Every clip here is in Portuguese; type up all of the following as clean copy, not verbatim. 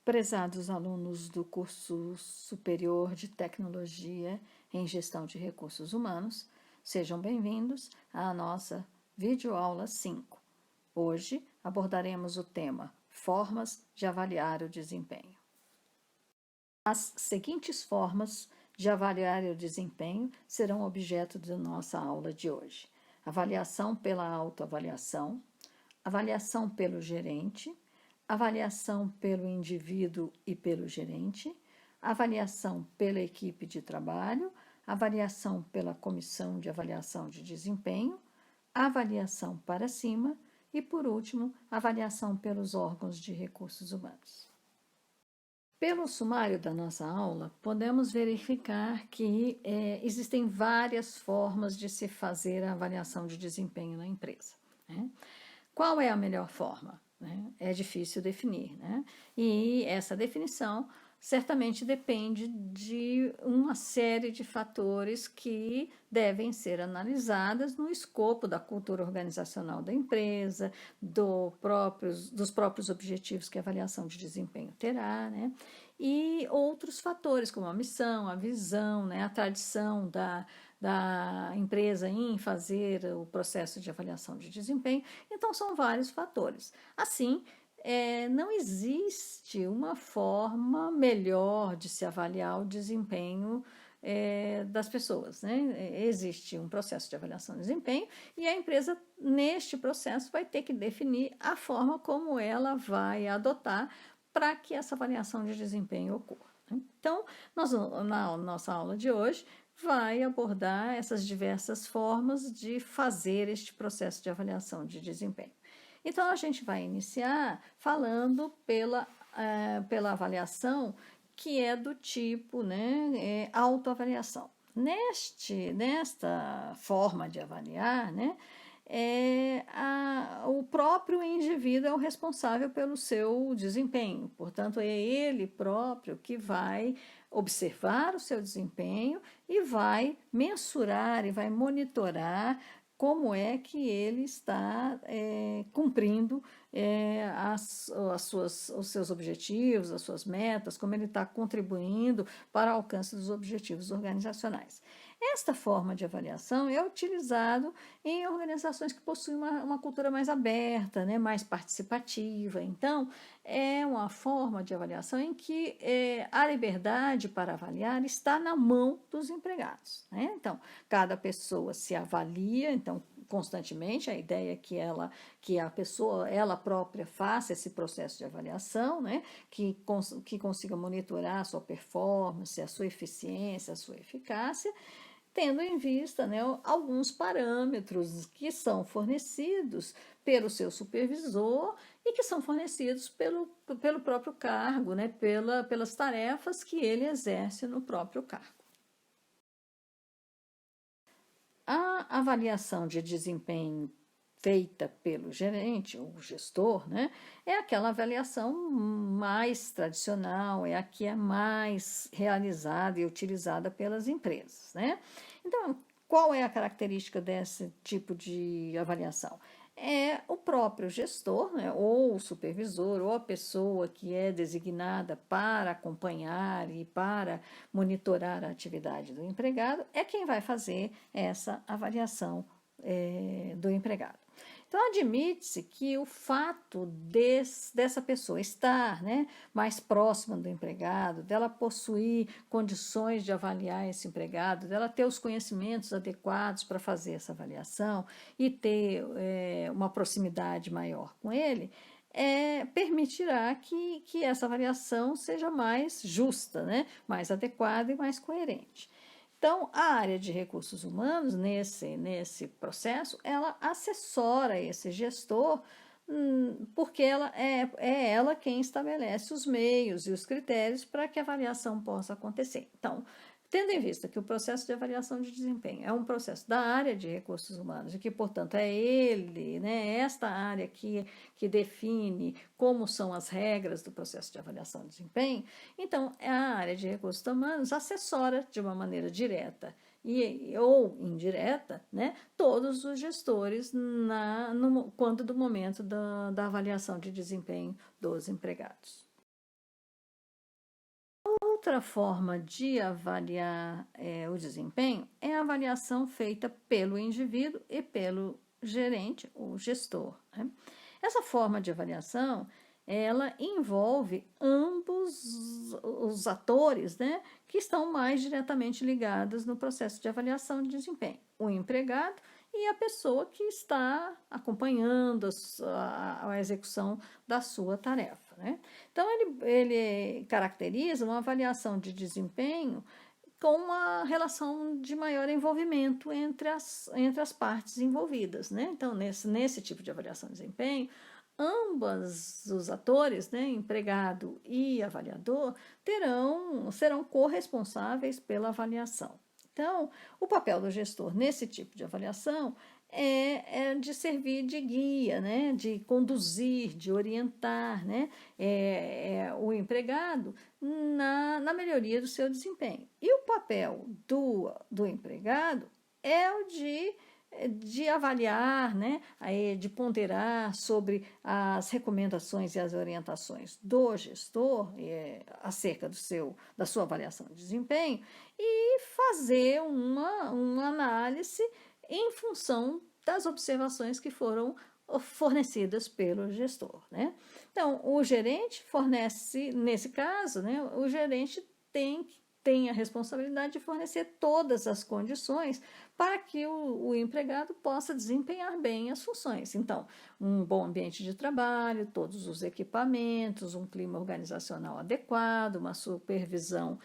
Prezados alunos do curso superior de Tecnologia em Gestão de Recursos Humanos, sejam bem-vindos à nossa videoaula 5. Hoje abordaremos o tema Formas de avaliar o desempenho. As seguintes formas de avaliar o desempenho serão objeto da nossa aula de hoje: avaliação pela autoavaliação, avaliação pelo gerente, avaliação pelo indivíduo e pelo gerente, avaliação pela equipe de trabalho, avaliação pela comissão de avaliação de desempenho, avaliação para cima e, por último, avaliação pelos órgãos de recursos humanos. Pelo sumário da nossa aula, podemos verificar que existem várias formas de se fazer a avaliação de desempenho na empresa, né? Qual é a melhor forma? É difícil definir, né? E essa definição certamente depende de uma série de fatores que devem ser analisadas no escopo da cultura organizacional da empresa, dos próprios objetivos que a avaliação de desempenho terá, né? E outros fatores, como a missão, a visão, né? A tradição da empresa em fazer o processo de avaliação de desempenho. Então, são vários fatores. Assim, não existe uma forma melhor de se avaliar o desempenho das pessoas, né? Existe um processo de avaliação de desempenho e a empresa, neste processo, vai ter que definir a forma como ela vai adotar para que essa avaliação de desempenho ocorra. Então, na nossa aula de hoje, vai abordar essas diversas formas de fazer este processo de avaliação de desempenho. Então, a gente vai iniciar falando pela avaliação que é do tipo, né, autoavaliação. Nesta forma de avaliar, né, o próprio indivíduo é o responsável pelo seu desempenho, portanto, é ele próprio que vai observar o seu desempenho e vai mensurar e vai monitorar como é que ele está cumprindo os seus objetivos, as suas metas, como ele está contribuindo para o alcance dos objetivos organizacionais. Esta forma de avaliação é utilizado em organizações que possuem uma cultura mais aberta, né, mais participativa. Então, é uma forma de avaliação em que a liberdade para avaliar está na mão dos empregados, né? Então, cada pessoa se avalia, então, constantemente. A ideia é que a pessoa, ela própria, faça esse processo de avaliação, né? Que consiga monitorar a sua performance, a sua eficiência, a sua eficácia, tendo em vista, né, alguns parâmetros que são fornecidos pelo seu supervisor e que são fornecidos pelo próprio cargo, né, pelas tarefas que ele exerce no próprio cargo. A avaliação de desempenho feita pelo gerente ou gestor, né, é aquela avaliação mais tradicional, é a que é mais realizada e utilizada pelas empresas, né? Então, qual é a característica desse tipo de avaliação? É o próprio gestor, né, ou o supervisor, ou a pessoa que é designada para acompanhar e para monitorar a atividade do empregado, é quem vai fazer essa avaliação do empregado. Então, admite-se que o fato dessa pessoa estar, né, mais próxima do empregado, dela possuir condições de avaliar esse empregado, dela ter os conhecimentos adequados para fazer essa avaliação e ter uma proximidade maior com ele, permitirá que essa avaliação seja mais justa, né, mais adequada e mais coerente. Então, a área de recursos humanos, nesse processo, ela assessora esse gestor, porque ela é ela quem estabelece os meios e os critérios para que a avaliação possa acontecer. Então, tendo em vista que o processo de avaliação de desempenho é um processo da área de recursos humanos e que, portanto, é ele, né, esta área que define como são as regras do processo de avaliação de desempenho, então a área de recursos humanos assessora de uma maneira direta ou indireta, né, todos os gestores quando do momento da avaliação de desempenho dos empregados. outra forma de avaliar o desempenho é a avaliação feita pelo indivíduo e pelo gerente ou gestor, né? Essa forma de avaliação, ela envolve ambos os atores, né, que estão mais diretamente ligados no processo de avaliação de desempenho, o empregado e a pessoa que está acompanhando a execução da sua tarefa, né? Então, ele caracteriza uma avaliação de desempenho com uma relação de maior envolvimento entre as partes envolvidas, né? Então, nesse tipo de avaliação de desempenho, ambos os atores, né, empregado e avaliador, serão corresponsáveis pela avaliação. Então, o papel do gestor nesse tipo de avaliação é de servir de guia, né, de conduzir, de orientar, né, o empregado na melhoria do seu desempenho. E o papel do empregado é o de avaliar, né, de ponderar sobre as recomendações e as orientações do gestor acerca da sua avaliação de desempenho e fazer uma análise em função das observações que foram fornecidas pelo gestor, né? Então, o gerente fornece, nesse caso, né, o gerente tem a responsabilidade de fornecer todas as condições para que o empregado possa desempenhar bem as funções. Então, um bom ambiente de trabalho, todos os equipamentos, um clima organizacional adequado, uma supervisão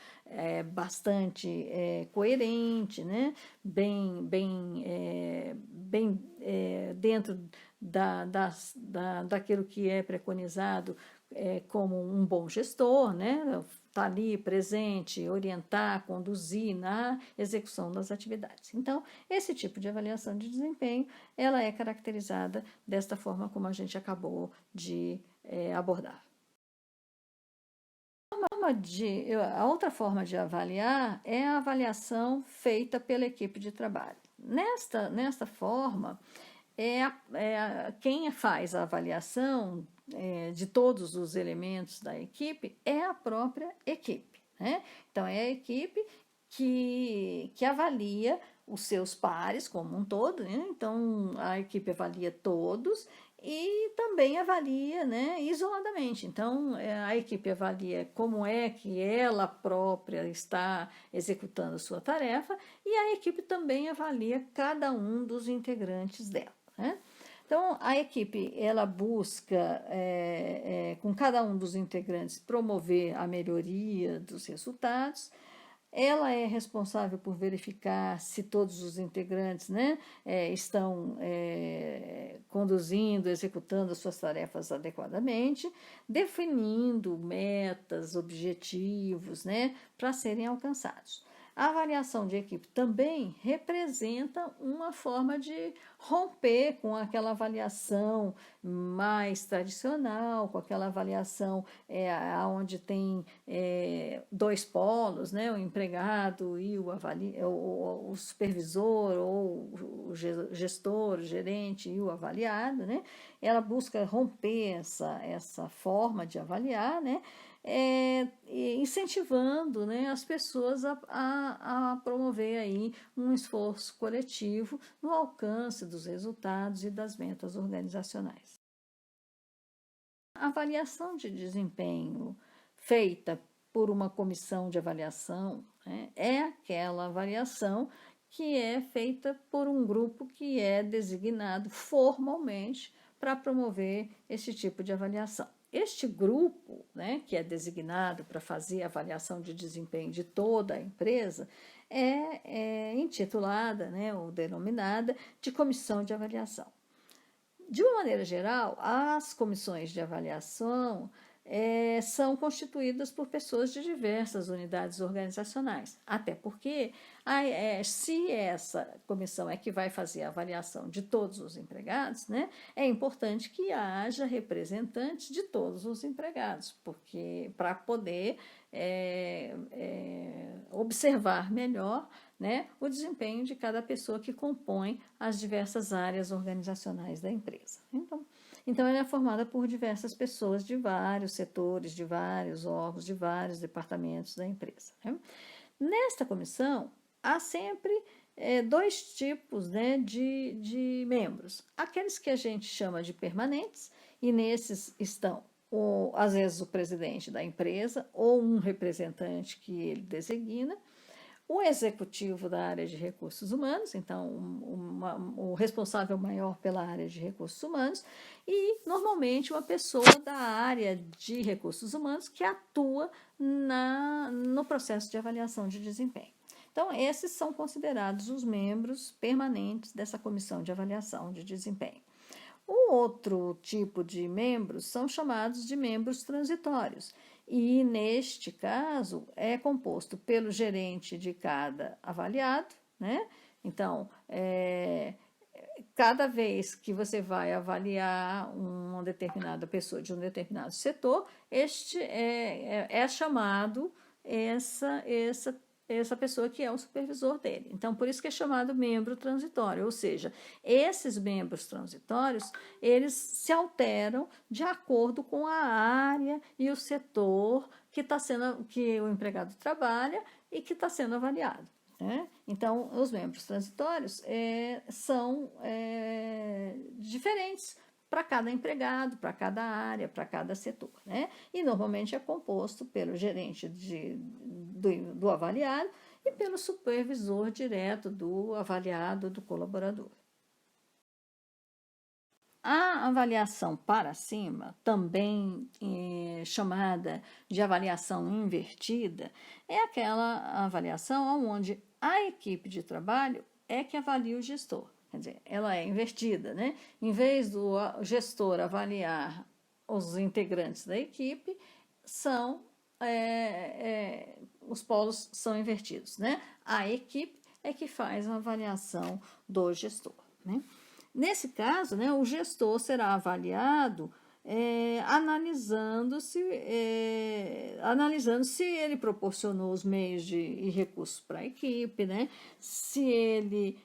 bastante coerente, né? bem dentro daquilo que é preconizado como um bom gestor, né? Estar ali presente, orientar, conduzir na execução das atividades. Então, esse tipo de avaliação de desempenho, ela é caracterizada desta forma como a gente acabou de abordar. A outra forma de avaliar é a avaliação feita pela equipe de trabalho. Nesta forma, quem faz a avaliação de todos os elementos da equipe é a própria equipe, né? Então, é a equipe que avalia os seus pares como um todo, né? Então, a equipe avalia todos e também avalia, né, isoladamente. Então, a equipe avalia como é que ela própria está executando a sua tarefa e a equipe também avalia cada um dos integrantes dela, né? Então, a equipe ela busca, com cada um dos integrantes, promover a melhoria dos resultados. Ela é responsável por verificar se todos os integrantes, né, estão conduzindo, executando as suas tarefas adequadamente, definindo metas, objetivos, né, para serem alcançados. A avaliação de equipe também representa uma forma de romper com aquela avaliação mais tradicional, com aquela avaliação onde tem dois polos, né, o empregado e o supervisor, ou o gestor, o gerente e o avaliado, né? Ela busca romper essa forma de avaliar, né? Incentivando, né, as pessoas a promover aí um esforço coletivo no alcance dos resultados e das metas organizacionais. A avaliação de desempenho feita por uma comissão de avaliação, né, é aquela avaliação que é feita por um grupo que é designado formalmente para promover esse tipo de avaliação. Este grupo, né, que é designado para fazer a avaliação de desempenho de toda a empresa, é intitulada, né, ou denominada de comissão de avaliação. De uma maneira geral, as comissões de avaliação são constituídas por pessoas de diversas unidades organizacionais, até porque se essa comissão é que vai fazer a avaliação de todos os empregados, né, é importante que haja representantes de todos os empregados, porque para poder observar melhor, né, o desempenho de cada pessoa que compõe as diversas áreas organizacionais da empresa. Então, Então, ela é formada por diversas pessoas de vários setores, de vários órgãos, de vários departamentos da empresa, né? Nesta comissão, há sempre dois tipos, né, de membros. Aqueles que a gente chama de permanentes, e nesses estão, às vezes, o presidente da empresa ou um representante que ele designa, o executivo da área de recursos humanos, então o responsável maior pela área de recursos humanos, e normalmente uma pessoa da área de recursos humanos que atua no processo de avaliação de desempenho. Então, esses são considerados os membros permanentes dessa comissão de avaliação de desempenho. O outro tipo de membros são chamados de membros transitórios, e neste caso é composto pelo gerente de cada avaliado, né? Então, cada vez que você vai avaliar uma determinada pessoa de um determinado setor, este é chamado essa pessoa que é o supervisor dele. Então, por isso que é chamado membro transitório, ou seja, esses membros transitórios, eles se alteram de acordo com a área e o setor que o empregado trabalha e que está sendo avaliado, né? Então, os membros transitórios são diferentes para cada empregado, para cada área, para cada setor, né? E normalmente é composto pelo gerente do avaliado e pelo supervisor direto do avaliado, do colaborador. A avaliação para cima, também chamada de avaliação invertida, é aquela avaliação onde a equipe de trabalho é que avalia o gestor. Quer dizer, ela é invertida, né? Em vez do gestor avaliar os integrantes da equipe, os polos são invertidos, né? A equipe é que faz a avaliação do gestor, né? Nesse caso, né, o gestor será avaliado analisando se ele proporcionou os meios e recursos para a equipe, né? Se ele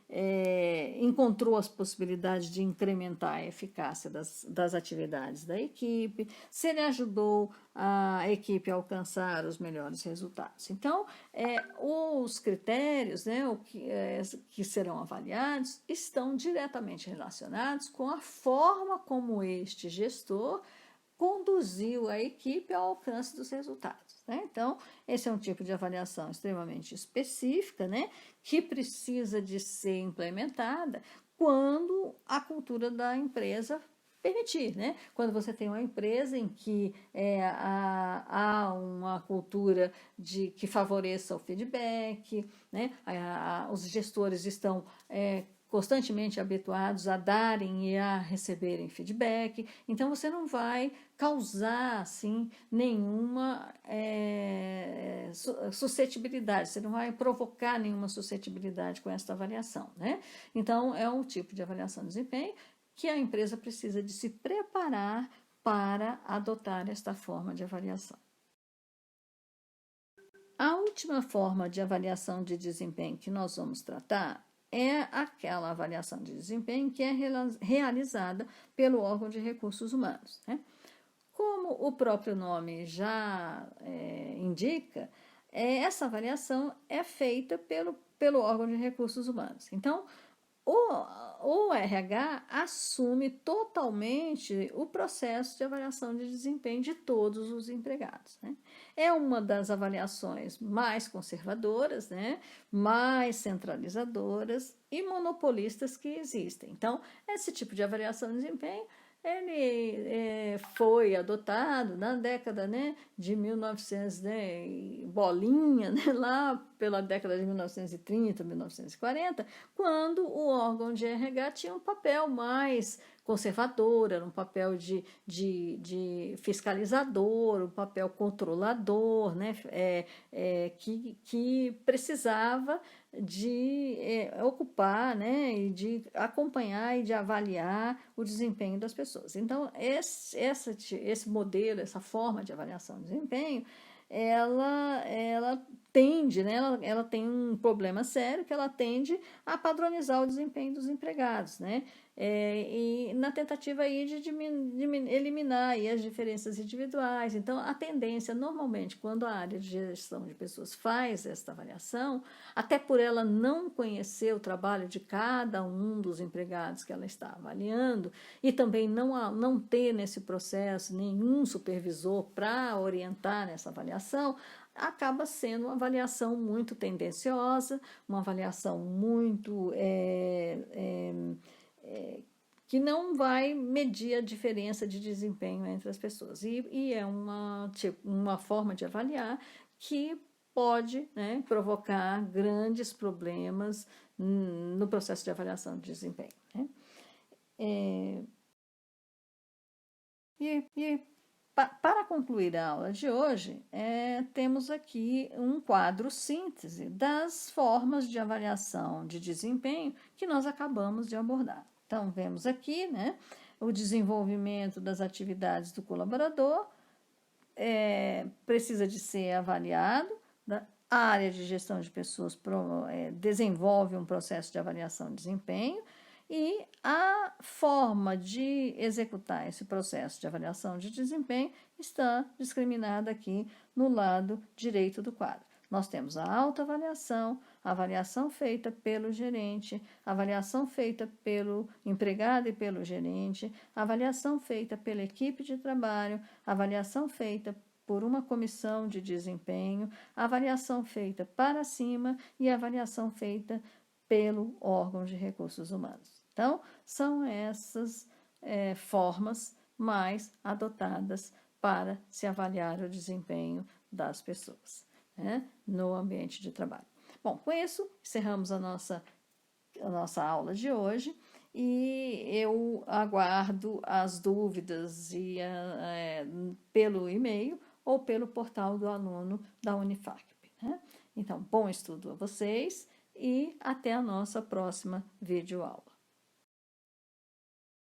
encontrou as possibilidades de incrementar a eficácia das atividades da equipe, se ele ajudou a equipe a alcançar os melhores resultados. Então, os critérios, né, que serão avaliados estão diretamente relacionados com a forma como este gestor conduziu a equipe ao alcance dos resultados, né? Então, esse é um tipo de avaliação extremamente específica, né, que precisa de ser implementada quando a cultura da empresa permitir, né? Quando você tem uma empresa em que há uma cultura que favoreça o feedback, né? Os gestores estão constantemente habituados a darem e a receberem feedback, então você não vai causar assim nenhuma suscetibilidade, você não vai provocar nenhuma suscetibilidade com esta avaliação, né? Então é um tipo de avaliação de desempenho que a empresa precisa de se preparar para adotar esta forma de avaliação. A última forma de avaliação de desempenho que nós vamos tratar é aquela avaliação de desempenho que é realizada pelo órgão de recursos humanos, né? Como o próprio nome já indica, essa avaliação é feita pelo órgão de recursos humanos. Então, o RH assume totalmente o processo de avaliação de desempenho de todos os empregados, né? É uma das avaliações mais conservadoras, né? Mais centralizadoras e monopolistas que existem. Então, esse tipo de avaliação de desempenho ele foi adotado na década, né, de 1900, né, bolinha, né, lá pela década de 1930, 1940, quando o órgão de RH tinha um papel mais conservador, era um papel de fiscalizador, um papel controlador, né, que precisava de ocupar, né, e de acompanhar e de avaliar o desempenho das pessoas. Então, esse modelo, essa forma de avaliação de desempenho, ela tende, né, ela tem um problema sério que ela tende a padronizar o desempenho dos empregados, né? e na tentativa aí de eliminar aí as diferenças individuais. Então, a tendência, normalmente, quando a área de gestão de pessoas faz esta avaliação, até por ela não conhecer o trabalho de cada um dos empregados que ela está avaliando, e também não ter nesse processo nenhum supervisor para orientar nessa avaliação, acaba sendo uma avaliação muito tendenciosa, uma avaliação muito que não vai medir a diferença de desempenho entre as pessoas. E é uma forma de avaliar que pode, né, provocar grandes problemas no processo de avaliação de desempenho. Né? Para concluir a aula de hoje, temos aqui um quadro síntese das formas de avaliação de desempenho que nós acabamos de abordar. Então, vemos aqui, né, o desenvolvimento das atividades do colaborador precisa de ser avaliado. A área de gestão de pessoas desenvolve um processo de avaliação de desempenho, e a forma de executar esse processo de avaliação de desempenho está discriminada aqui no lado direito do quadro. Nós temos a autoavaliação, a avaliação feita pelo gerente, a avaliação feita pelo empregado e pelo gerente, a avaliação feita pela equipe de trabalho, a avaliação feita por uma comissão de desempenho, a avaliação feita para cima e a avaliação feita pelo órgão de recursos humanos. Então, são essas formas mais adotadas para se avaliar o desempenho das pessoas, né, no ambiente de trabalho. Bom, com isso, encerramos a nossa aula de hoje, e eu aguardo as dúvidas pelo e-mail ou pelo portal do aluno da Unifacp. Né? Então, bom estudo a vocês e até a nossa próxima videoaula.